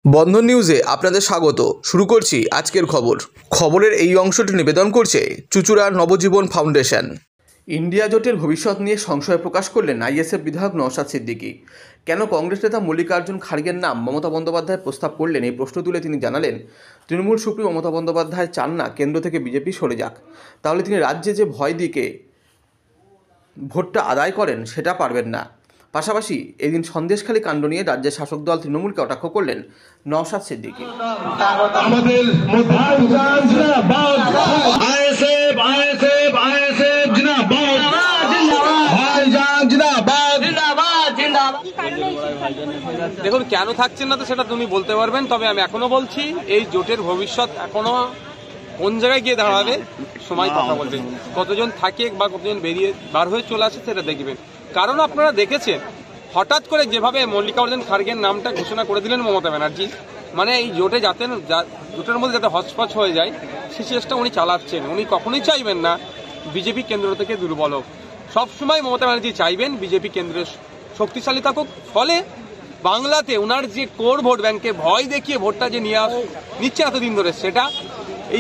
বন্ধন নিউজে আপনাদের স্বাগত। শুরু করছি আজকের খবরের এই অংশটি নিবেদন করছে চুঁচুড়া নবজীবন ফাউন্ডেশন। ইন্ডিয়া জোটের ভবিষ্যৎ নিয়ে সংশয় প্রকাশ করলেন আইএসএফ বিধায়ক নওশাদ সিদ্দিকী। কেন কংগ্রেস নেতা মল্লিকার্জুন খাড়গের নাম মমতা বন্দ্যোপাধ্যায় প্রস্তাব করলেন, এই প্রশ্ন তুলে তিনি জানালেন, তৃণমূল সুপ্রিমো মমতা বন্দ্যোপাধ্যায় চান না কেন্দ্র থেকে বিজেপি সরে যাক, তাহলে তিনি রাজ্যে যে ভয় দিকে ভোটটা আদায় করেন সেটা পারবেন না। পাশাপাশি এদিন সন্দেশখালী কাণ্ড নিয়ে রাজ্যের শাসক দল তৃণমূলকে কটাক্ষ করলেন নওশাদ সিদ্দিকী। দেখুন, কেন থাকছেন না তো সেটা তুমি বলতে পারবেন, তবে আমি এখনো বলছি এই জোটের ভবিষ্যৎ এখনো কোন জায়গায় গিয়ে দাঁড়াবে সময় কথা বলবে। কতজন থাকে বা কতজন বেরিয়ে বার হয়ে চলে আসে সেটা দেখবেন। কারণ আপনারা দেখেছেন হঠাৎ করে যেভাবে মল্লিকার্জুন খাড়গের নামটা ঘোষণা করে দিলেন মমতা ব্যানার্জি, মানে এই জোটে যাতে জোটের মধ্যে যাতে হচপচ হয়ে যায় সেই চেষ্টা উনি চালাচ্ছেন। উনি কখনোই চাইবেন না বিজেপি কেন্দ্র থেকে দুর্বল হোক। সবসময় মমতা ব্যানার্জি চাইবেন বিজেপি কেন্দ্রের শক্তিশালী থাকুক। ফলে বাংলাতে ওনার যে কোর ভোট ব্যাংকে ভয় দেখিয়ে ভোটটা যে নিচ্ছে এতদিন ধরে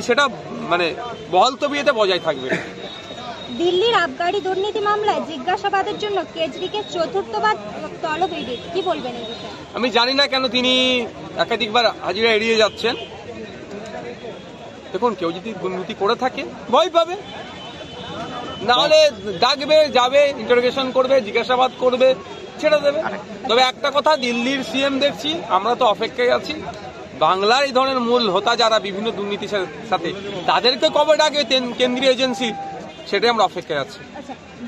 সেটা মানে বহাল তবিয়তে বজায় থাকবে। দিল্লির আবগারি দুর্নীতি মামলায় জিজ্ঞাসাবাদের জন্য কেজরিকে চতুর্থবার তলব ইডি, কি বলবেন এই বিষয়ে? আমি জানি না কেন তিনি একাধিকবার হাজিরা এড়িয়ে যাচ্ছেন। দেখুন, কেউ যদি দুর্নীতি করে থাকে ভয় পাবে, নাহলে ডাকবে, যাবে, ইন্টারোগেশন করবে, জিজ্ঞাসাবাদ করবে, ছেড়ে দেবে। তবে একটা কথা, দিল্লির সিএম দেখছি, আমরা তো অপেক্ষায় আছি বাংলার এই ধরনের মূল হোতা যারা বিভিন্ন দুর্নীতির সাথে তাদেরকে কবে ডাকে কেন্দ্রীয় এজেন্সি, সেটাই আমরা অপেক্ষায় আছি।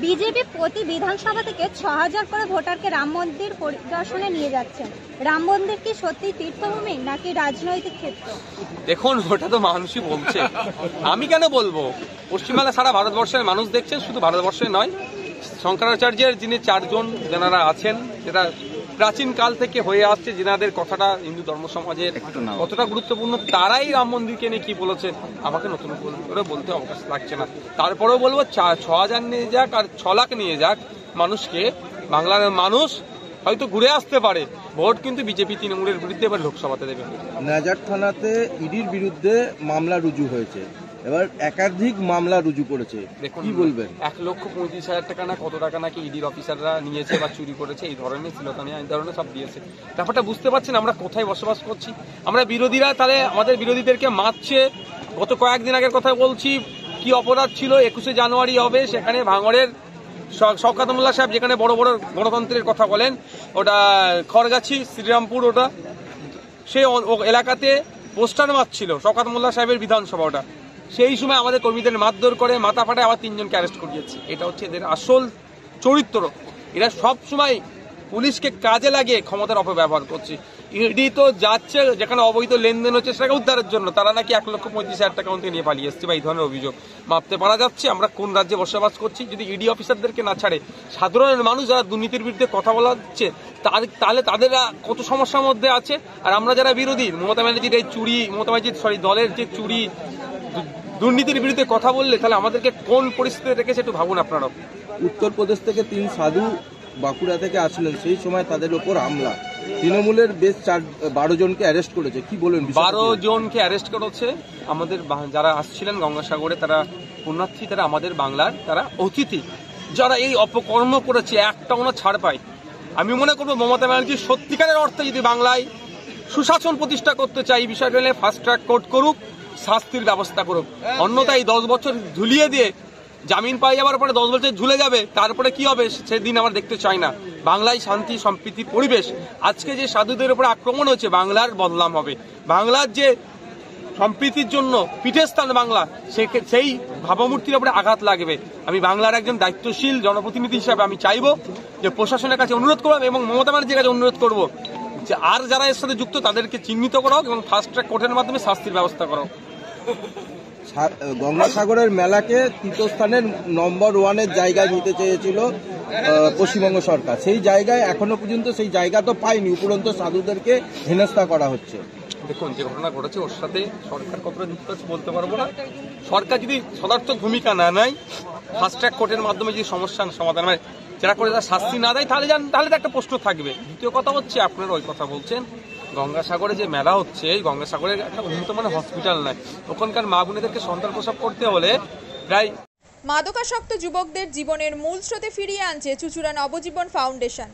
বিজেপি প্রতি বিধানসভা থেকে ৬,০০০ করে ভোটারকে রাম মন্দির পরিদর্শনে নিয়ে যাচ্ছেন। রাম মন্দির কি সত্যি তীর্থভূমি নাকি রাজনৈতিক ক্ষেত্র? দেখুন, ওটা তো মানুষই বলছে, আমি কেন বলবো? পশ্চিমবাংলা সারা ভারতবর্ষের মানুষ দেখছেন, শুধু ভারতবর্ষে নয়। শঙ্করাচার্যের যিনি 4 জন যেনারা আছেন, যেটা প্রাচীন কাল থেকে হয়ে আসছে, যেনাদের কথাটা হিন্দু ধর্ম সমাজের কতটা গুরুত্বপূর্ণ, তারাই রাম মন্দিরকে নিয়ে কি বলেছে আমাকে নতুন করে বলতে অবকাশ লাগছে না। তারপরেও বলবো ৬,০০০ নিয়ে যাক আর ৬ লাখ নিয়ে যাক মানুষকে, বাংলার মানুষ হয়তো ঘুরে আসতে পারে। ভোট কিন্তু বিজেপি তৃণমূলের বিরুদ্ধে এবার লোকসভাতে দেবে। নাজার থানাতে ইডির বিরুদ্ধে মামলা রুজু হয়েছে, এবার একাধিক মামলা রুজু করেছে, কি বলবেন? ১,৩৫,০০০ টাকা না কত টাকা নাকি ইডির অফিসাররা নিয়েছে বা চুরি করেছে, এই ধরনের শ্লীলতাহানি এই ধরনের সব দিয়েছে। ব্যাপারটা বুঝতে পারছেন আমরা কোথায় বসবাস করছি। আমরা বিরোধীরা তাহলে আমাদের বিরোধীদেরকে মারছে। গত কয়েকদিন আগের কথা বলছি, কি অপরাধ ছিল, ২১শে জানুয়ারি হবে, সেখানে ভাঙড়ের শওকত মোল্লা সাহেব যেখানে বড় বড় গণতন্ত্রের কথা বলেন, ওটা খড়গাছি শ্রীরামপুর, ওটা সেই এলাকাতে পোস্টার মারছিল শওকত মোল্লা সাহেবের বিধানসভা, ওটা সেই সময় আমাদের কর্মীদের মারধর করে মাথা ফাটায় আবার 3 জনকে অ্যারেস্ট করিয়েছে। এটা হচ্ছে এদের আসল চরিত্র। এরা সব সময় পুলিশকে কাজে লাগিয়ে ক্ষমতার অপব্যবহার করছে। ইডি তো যাচ্ছে যেখানে অবৈধ লেনদেন হচ্ছে সেটাকে উদ্ধারের জন্য, তারা নাকি ১,৩৫,০০০ টাকা নিয়ে পালিয়ে এসছে বা এই ধরনের অভিযোগ। মাপতে পারা যাচ্ছে আমরা কোন রাজ্যে বসবাস করছি। যদি ইডি অফিসারদেরকে না ছাড়ে সাধারণ মানুষ যারা দুর্নীতির বিরুদ্ধে কথা বলা হচ্ছে, তাহলে তাদেরা কত সমস্যার মধ্যে আছে। আর আমরা যারা বিরোধী, মমতা ব্যানার্জির এই চুরি, দলের যে চুরি দুর্নীতির বিরুদ্ধে কথা বললে তাহলে আমাদেরকে কোন পরিস্থিতিতে রেখেছে একটু ভাবুন আপনারাও। উত্তরপ্রদেশ থেকে 3 সাধু বাঁকুড়া থেকে আসলেন, সেই সময় তাদের ওপর হামলা, তৃণমূলের বেশ 12 জনকে অ্যারেস্ট করেছে, কি বলবেন? 12 জনকে অ্যারেস্ট করেছে। আমাদের যারা আসছিলেন গঙ্গাসাগরে, তারা পুণ্যার্থী, তারা আমাদের বাংলার, তারা অতিথি, যারা এই অপকর্ম করেছে একটা ওনার ছাড় পায়। আমি মনে করবো মমতা ব্যানার্জি সত্যিকারের অর্থে যদি বাংলায় সুশাসন প্রতিষ্ঠা করতে চাই, এই বিষয়টা নিয়ে ফাস্ট ট্র্যাক কোর্ট করুক, শাস্তির ব্যবস্থা করুক। অন্যথায় 10 বছর ঝুলিয়ে দিয়ে জামিন পাই যাওয়ার পরে 10 বছর ঝুলে যাবে, তারপরে কি হবে সেদিন আমরা দেখতে চাই না। বাংলায় শান্তি সম্প্রীতির পরিবেশ। আজকে যে সাধুদের উপরে আক্রমণ হচ্ছে, বাংলার বদনাম হবে। বাংলার যে সম্প্রীতির জন্য পীঠস্থান বাংলা, সেই ভাবমূর্তির উপরে আঘাত লাগবে। আমি বাংলার একজন দায়িত্বশীল জনপ্রতিনিধি হিসাবে আমি চাইবো যে প্রশাসনের কাছে অনুরোধ করব এবং মমতা ব্যানার্জির কাছে অনুরোধ করব যে আর যারা এর সাথে যুক্ত তাদেরকে চিহ্নিত করা হোক এবং ফাস্ট ট্র্যাক কোর্টের মাধ্যমে শাস্তির ব্যবস্থা করা হোক। গঙ্গাসাগরের মেলাকে তীর্থস্থানের নম্বর 1-এর জায়গায় নিতে চেয়েছিল পশ্চিমবঙ্গ সরকার, সেই জায়গায় এখনো পর্যন্ত সেই জায়গা তো পায়নি, উপরন্ত সাধুদেরকে হেনস্থা করা হচ্ছে। দেখুন, যে ঘটনা ঘটেছে ওর সাথে সরকার কতটা যুক্ত আছে বলতে পারবো না। সরকার যদি সদার্থক ভূমিকা না নেয়, ফাস্ট ট্র্যাক কোর্টের মাধ্যমে যদি সমস্যার সমাধান হয়, যারা করে তারা শাস্তি না দেয়, তাহলে তো একটা প্রশ্ন থাকবে। দ্বিতীয় কথা হচ্ছে, আপনারা ওই কথা বলছেন গঙ্গাসাগরে যে মেলা হচ্ছে, এই গঙ্গাসাগরের একটা উন্নত মানের হসপিটাল নাই। ওখানকার মা বোনেদেরকে সন্তান প্রসব করতে হলে প্রায় মাদকাসক্ত যুবকদের জীবনের মূল স্রোতে ফিরিয়ে আনছে চুঁচুড়া নবজীবন ফাউন্ডেশন।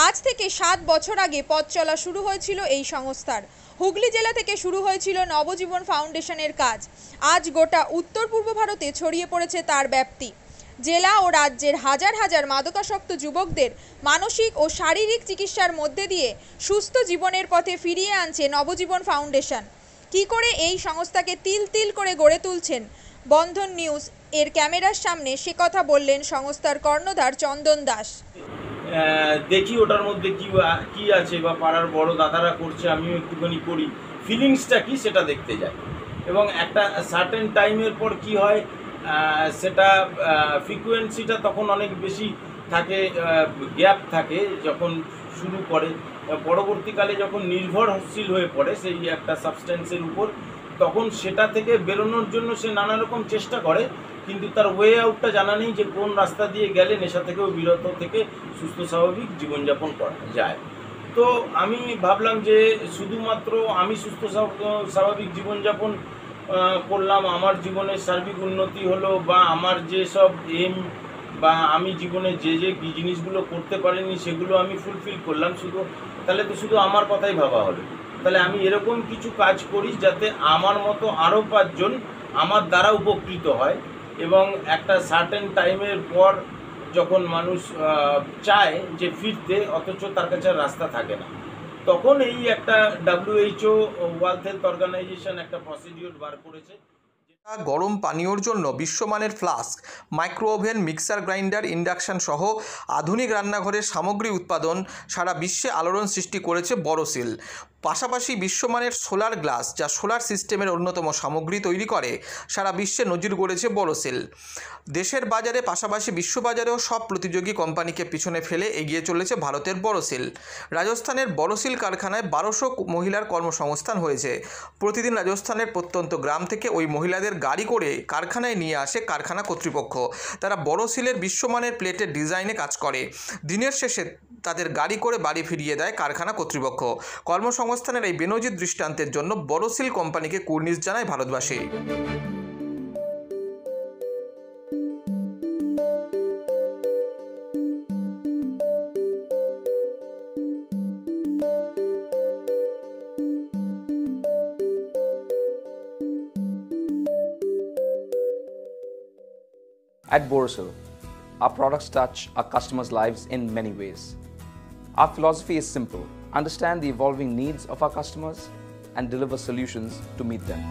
আজ থেকে 7 বছর আগে পথ চলা শুরু হয়েছিল এই সংস্থার। হুগলি জেলা থেকে শুরু হয়েছিল নবজীবন ফাউন্ডেশনের কাজ। আজ গোটা উত্তর পূর্ব ভারতে ছড়িয়ে পড়েছে তার ব্যাপ্তি। জেলা ও রাজ্যের হাজার হাজার মাদকাসক্ত যুবকদের মানসিক ও শারীরিক চিকিৎসার মধ্যে দিয়ে সুস্থ জীবনের পথে ফিরিয়ে আনছে নবজীবন ফাউন্ডেশন। কী করে এই সংস্থাকে তিল তিল করে গড়ে তুলছেন বন্ধন নিউজ এর ক্যামেরার সামনে, সে কথা বললেন সংস্থার কর্ণধার চন্দন দাস। দেখি ওটার মধ্যে কি আছে, বা পাড়ার বড় দাদারা করছে, আমিও একটুখানি করি, ফিলিংসটা কি সেটা দেখতে যাই। এবং একটা সার্টেন টাইমের পর কি হয়, সেটা ফ্রিকোয়েন্সিটা তখন অনেক বেশি থাকে, গ্যাপ থাকে যখন শুরু করে। পরবর্তীকালে যখন নির্ভরশীল হয়ে পড়ে সেই একটা সাবস্টেন্সের উপর, তখন সেটা থেকে বেরোনোর জন্য সে নানা রকম চেষ্টা করে, কিন্তু তার ওয়ে আউটটা জানা নেই যে কোন রাস্তা দিয়ে গেলে নেশা থেকেও বিরত থেকে সুস্থ স্বাভাবিক জীবনযাপন করা যায়। তো আমি ভাবলাম যে শুধুমাত্র আমি সুস্থ স্বাভাবিক জীবনযাপন করলাম, আমার জীবনের সার্বিক উন্নতি হলো, বা আমার যেসব এম বা আমি জীবনে যে জিনিসগুলো করতে পারিনি সেগুলো আমি ফুলফিল করলাম, তাহলে তো শুধু আমার কথাই ভাবা হলো। তাহলে আমি এরকম কিছু কাজ করি যাতে আমার মতো আরও 5 জন আমার দ্বারা উপকৃত হয়। এবং একটা সার্টেন টাইমের পর যখন মানুষ চায় যে ফিরতে, অথচ তার কাছে রাস্তা থাকে না, তখন এই একটা WHO ওয়ার্ল্ড হেলথ অর্গানাইজেশন একটা প্রসিডিওর বার করেছে। গরম পানীয়র জন্য বিশ্বমানের flask, micro oven, mixer grinder, induction সহ আধুনিক রান্নাঘরের সামগ্রী উৎপাদন সারা বিশ্বে আলোড়ন সৃষ্টি করেছে বড়সিল। পাশাপাশি বিশ্বমানের সোলার গ্লাস, যা সোলার সিস্টেমের অন্যতম সামগ্রী তৈরি করে, সারা বিশ্বে নজির গড়েছে বড়সিল। দেশের বাজারে পাশাপাশি বিশ্ববাজারেও সব প্রতিযোগী কোম্পানিকে পিছনে ফেলে এগিয়ে চলেছে ভারতের বড়সিল। রাজস্থানের বড়সিল কারখানায় 1200 মহিলার কর্মসংস্থান হয়েছে। প্রতিদিন রাজস্থানের প্রত্যন্ত গ্রাম থেকে ওই মহিলাদের গাড়ি করে কারখানায় নিয়ে আসে কারখানা কর্তৃপক্ষ। তারা বড়সিলের বিশ্বমানের প্লেটের ডিজাইনে কাজ করে। দিনের শেষে তাদের গাড়ি করে বাড়ি ফিরিয়ে দেয় কারখানা কর্তৃপক্ষ। কর্মসংস্থানের এই বেনজির দৃষ্টান্তের জন্য বড়সিল কোম্পানিকে কুর্নিশ জানায় ভারতবাসী। At Borosil, our products touch our customers' lives in many ways. Our philosophy is simple: understand the evolving needs of our customers and deliver solutions to meet them.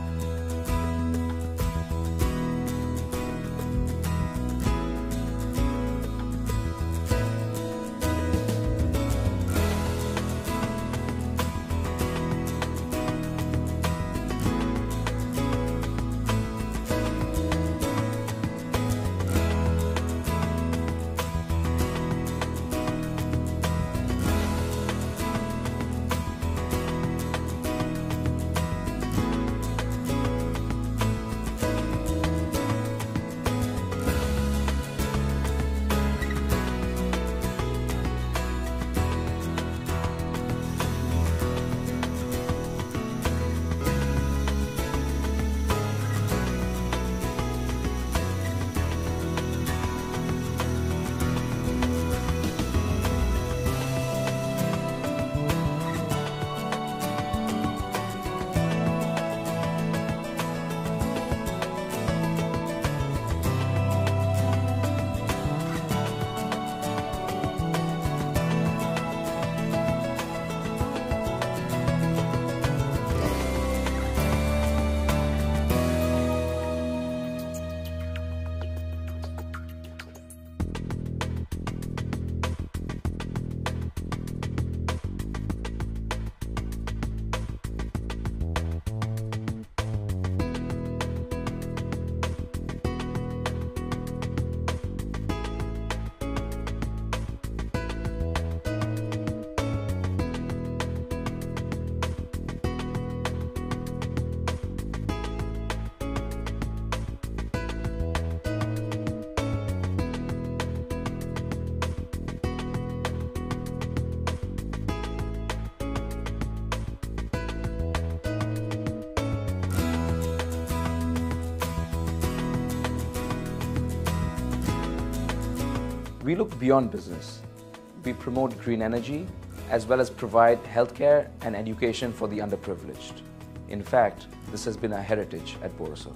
We look beyond business. We promote green energy as well as provide healthcare and education for the underprivileged. In fact, this has been our heritage at Borosil.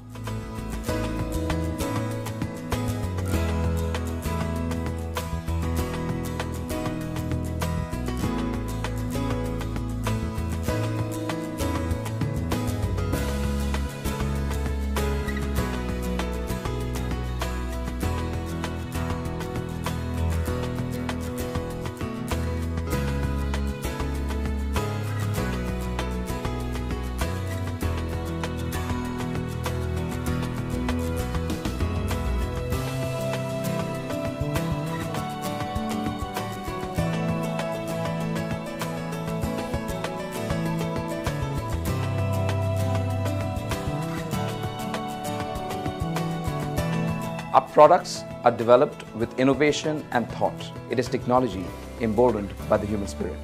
Our products are developed with innovation and thought. It is technology emboldened by the human spirit.